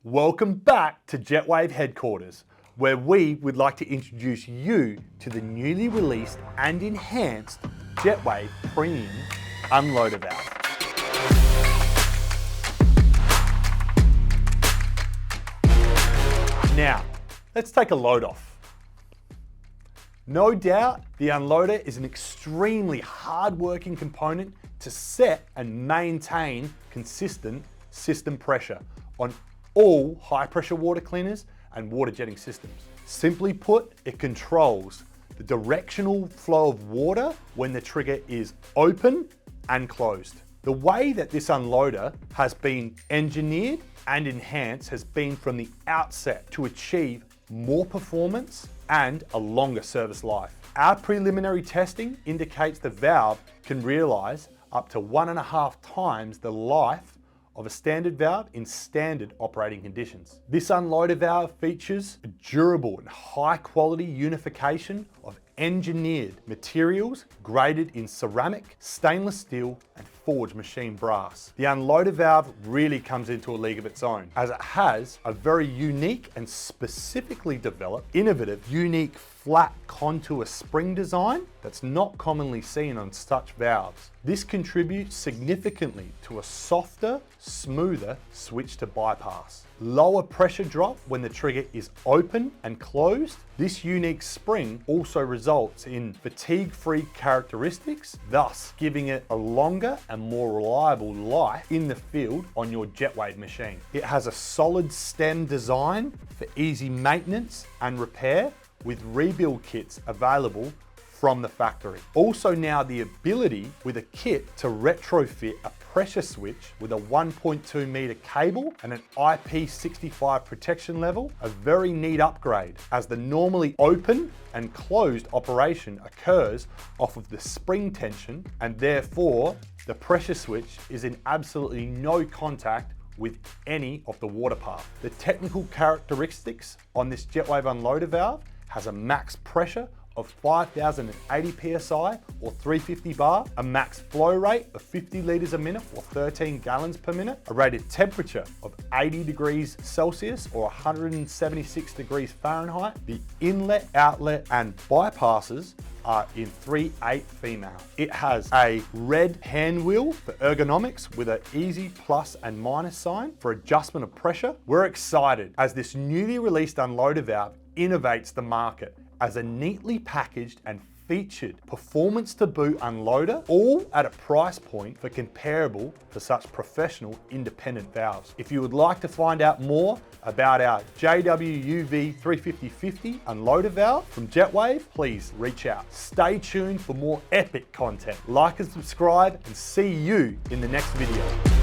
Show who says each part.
Speaker 1: Welcome back to Jetwave headquarters, where we would like to introduce you to the newly released and enhanced Jetwave Premium Unloader Valve. Now, let's take a load off. No doubt, the unloader is an extremely hard-working component to set and maintain consistent system pressure on all high-pressure water cleaners and water jetting systems. Simply put, it controls the directional flow of water when the trigger is open and closed. The way that this unloader has been engineered and enhanced has been from the outset to achieve more performance and a longer service life. Our preliminary testing indicates the valve can realize up to 1.5 times the life of a standard valve in standard operating conditions. This unloader valve features a durable and high quality unification of engineered materials graded in ceramic, stainless steel, and forged machine brass. The unloader valve really comes into a league of its own, as it has a very unique and specifically developed, innovative, unique flat contour spring design that's not commonly seen on such valves. This contributes significantly to a softer, smoother switch to bypass. Lower pressure drop when the trigger is open and closed. This unique spring also results in fatigue-free characteristics, thus giving it a longer and more reliable life in the field on your Jetwave machine. It has a solid stem design for easy maintenance and repair, with rebuild kits available from the factory. Also now the ability with a kit to retrofit a pressure switch with a 1.2 meter cable and an IP65 protection level, a very neat upgrade, as the normally open and closed operation occurs off of the spring tension, and therefore the pressure switch is in absolutely no contact with any of the water path. The technical characteristics on this Jetwave unloader valve has a max pressure of 5,080 PSI or 350 bar, a max flow rate of 50 litres a minute or 13 gallons per minute, a rated temperature of 80 degrees Celsius or 176 degrees Fahrenheit. The inlet, outlet and bypasses are in 3/8 female. It has a red hand wheel for ergonomics with an easy plus and minus sign for adjustment of pressure. We're excited as this newly released unloader valve innovates the market as a neatly packaged and featured performance to boot unloader, all at a price point for comparable to such professional independent valves. If you would like to find out more about our JWUV 350/50 unloader valve from Jetwave, please reach out. Stay tuned for more epic content. Like and subscribe, and see you in the next video.